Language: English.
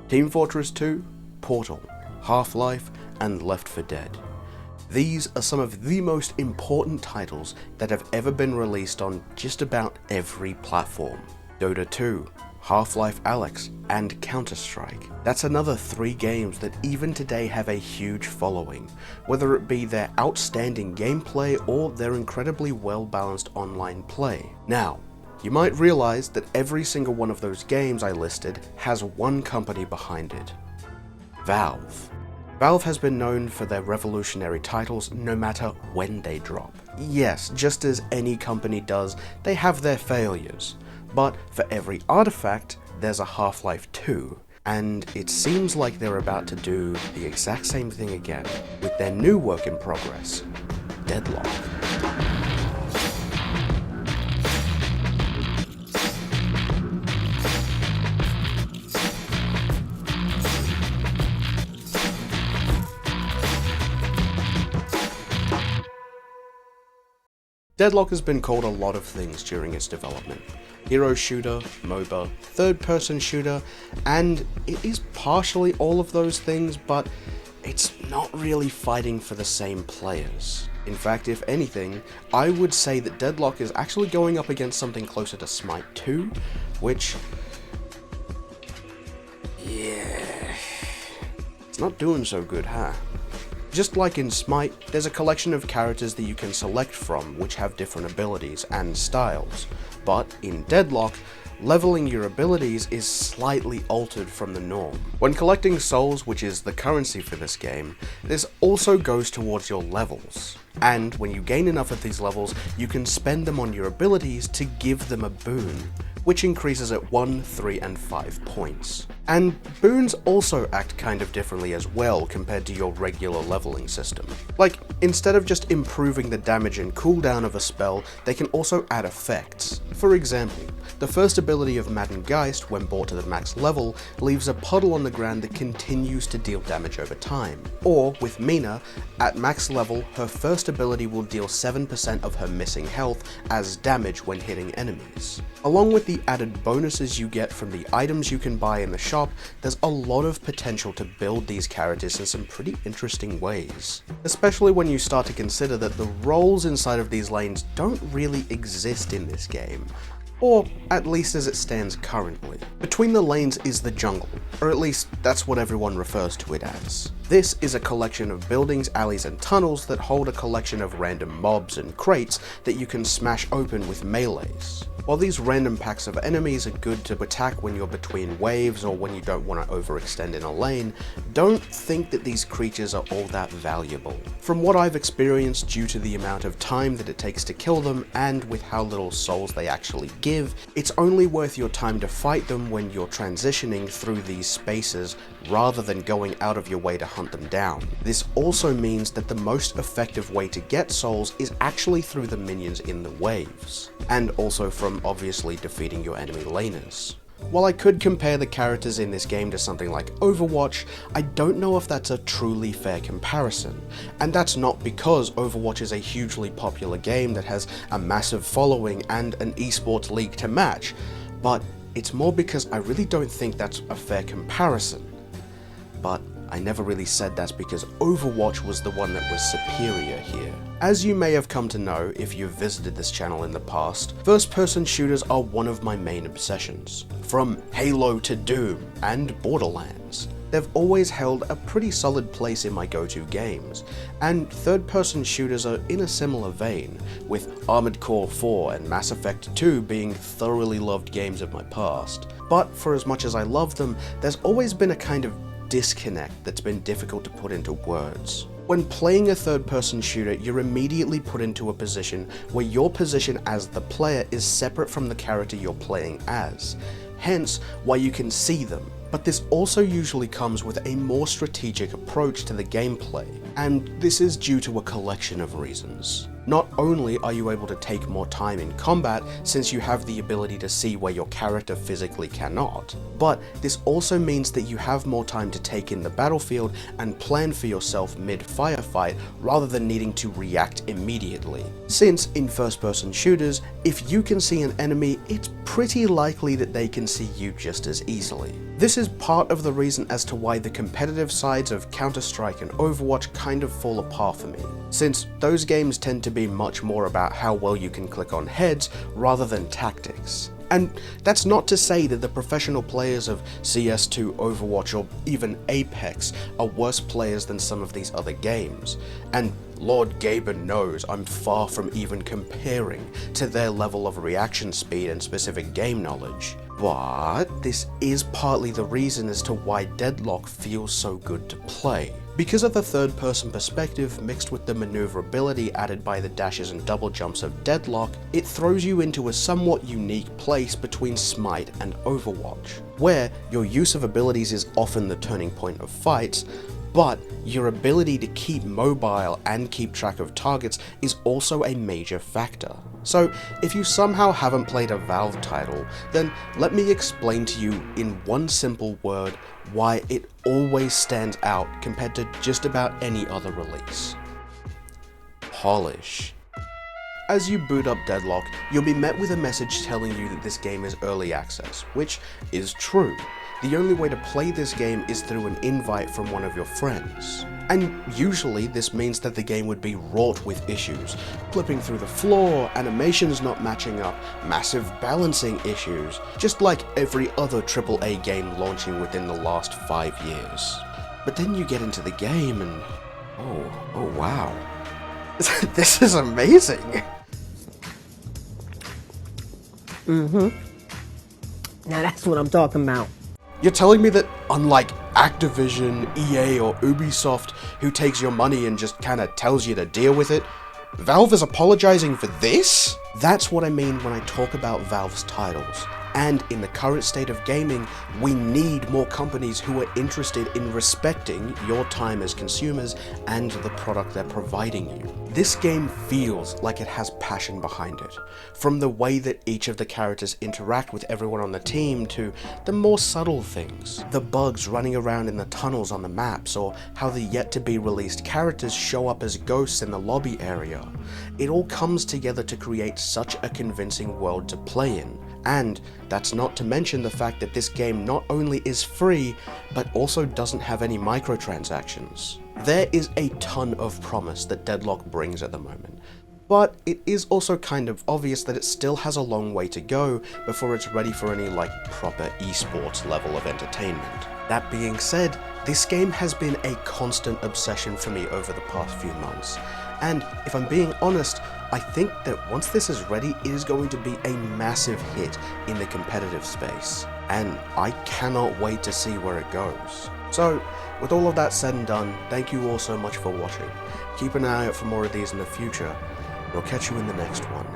Team Fortress 2, Portal, Half-Life, and Left 4 Dead. These are some of the most important titles that have ever been released on just about every platform. Dota 2, Half-Life Alyx, and Counter-Strike. That's another 3 games that even today have a huge following, whether it be their outstanding gameplay or their incredibly well-balanced online play. Now, you might realize that every single one of those games I listed has one company behind it: Valve. Valve has been known for their revolutionary titles no matter when they drop. Yes, just as any company does, they have their failures. But for every artifact, there's a Half-Life 2, and it seems like they're about to do the exact same thing again with their new work in progress, Deadlock. Deadlock has been called a lot of things during its development. Hero shooter, MOBA, third-person shooter, and it is partially all of those things, but it's not really fighting for the same players. In fact, if anything, I would say that Deadlock is actually going up against something closer to Smite 2, which... yeah... it's not doing so good, huh? Just like in Smite, there's a collection of characters that you can select from which have different abilities and styles, but in Deadlock, leveling your abilities is slightly altered from the norm. When collecting souls, which is the currency for this game, this also goes towards your levels. And when you gain enough of these levels, you can spend them on your abilities to give them a boon, which increases at 1, 3, and 5 points. And boons also act kind of differently as well compared to your regular leveling system. Like, instead of just improving the damage and cooldown of a spell, they can also add effects. For example, the first ability of Madden Geist, when brought to the max level, leaves a puddle on the ground that continues to deal damage over time. Or, with Mina, at max level, her first ability will deal 7% of her missing health as damage when hitting enemies. Along with the added bonuses you get from the items you can buy in the shop, there's a lot of potential to build these characters in some pretty interesting ways. Especially when you start to consider that the roles inside of these lanes don't really exist in this game. Or at least as it stands currently. Between the lanes is the jungle, or at least that's what everyone refers to it as. This is a collection of buildings, alleys, and tunnels that hold a collection of random mobs and crates that you can smash open with melees. While these random packs of enemies are good to attack when you're between waves or when you don't want to overextend in a lane, don't think that these creatures are all that valuable. From what I've experienced due to the amount of time that it takes to kill them and with how little souls they actually give, it's only worth your time to fight them when you're transitioning through these spaces rather than going out of your way to hunt them down. This also means that the most effective way to get souls is actually through the minions in the waves, and also from obviously defeating your enemy laners. While I could compare the characters in this game to something like Overwatch, I don't know if that's a truly fair comparison. And that's not because Overwatch is a hugely popular game that has a massive following and an esports league to match, but it's more because I really don't think that's a fair comparison. But I never really said that's because Overwatch was the one that was superior here. As you may have come to know if you've visited this channel in the past, first-person shooters are one of my main obsessions. From Halo to Doom and Borderlands, they've always held a pretty solid place in my go-to games, and third-person shooters are in a similar vein, with Armored Core 4 and Mass Effect 2 being thoroughly loved games of my past. But for as much as I love them, there's always been a kind of disconnect that's been difficult to put into words. When playing a third-person shooter, you're immediately put into a position where your position as the player is separate from the character you're playing as, hence why you can see them. But this also usually comes with a more strategic approach to the gameplay, and this is due to a collection of reasons. Not only are you able to take more time in combat since you have the ability to see where your character physically cannot, but this also means that you have more time to take in the battlefield and plan for yourself mid-firefight rather than needing to react immediately. Since in first-person shooters, if you can see an enemy, it's pretty likely that they can see you just as easily. This is part of the reason as to why the competitive sides of Counter-Strike and Overwatch kind of fall apart for me, since those games tend to be much more about how well you can click on heads rather than tactics. And that's not to say that the professional players of CS2, Overwatch, or even Apex are worse players than some of these other games, and Lord Gaben knows I'm far from even comparing to their level of reaction speed and specific game knowledge. But this is partly the reason as to why Deadlock feels so good to play. Because of the third-person perspective mixed with the maneuverability added by the dashes and double jumps of Deadlock, it throws you into a somewhat unique place between Smite and Overwatch, where your use of abilities is often the turning point of fights, but your ability to keep mobile and keep track of targets is also a major factor. So if you somehow haven't played a Valve title, then let me explain to you in one simple word why it always stands out compared to just about any other release. Polish. As you boot up Deadlock, you'll be met with a message telling you that this game is early access, which is true. The only way to play this game is through an invite from one of your friends. And usually this means that the game would be wrought with issues, flipping through the floor, animations not matching up, massive balancing issues, just like every other AAA game launching within the last 5 years. But then you get into the game and oh wow. This is amazing! Now that's what I'm talking about. You're telling me that unlike Activision, EA, or Ubisoft, who takes your money and just kinda tells you to deal with it, Valve is apologizing for this? That's what I mean when I talk about Valve's titles. And in the current state of gaming, we need more companies who are interested in respecting your time as consumers and the product they're providing you. This game feels like it has passion behind it. From the way that each of the characters interact with everyone on the team to the more subtle things. The bugs running around in the tunnels on the maps, or how the yet to be released characters show up as ghosts in the lobby area. It all comes together to create such a convincing world to play in. And that's not to mention the fact that this game not only is free, but also doesn't have any microtransactions. There is a ton of promise that Deadlock brings at the moment, but it is also kind of obvious that it still has a long way to go before it's ready for any proper esports level of entertainment. That being said, this game has been a constant obsession for me over the past few months, and if I'm being honest, I think that once this is ready, it is going to be a massive hit in the competitive space, and I cannot wait to see where it goes. So, with all of that said and done, thank you all so much for watching. Keep an eye out for more of these in the future, and I'll catch you in the next one.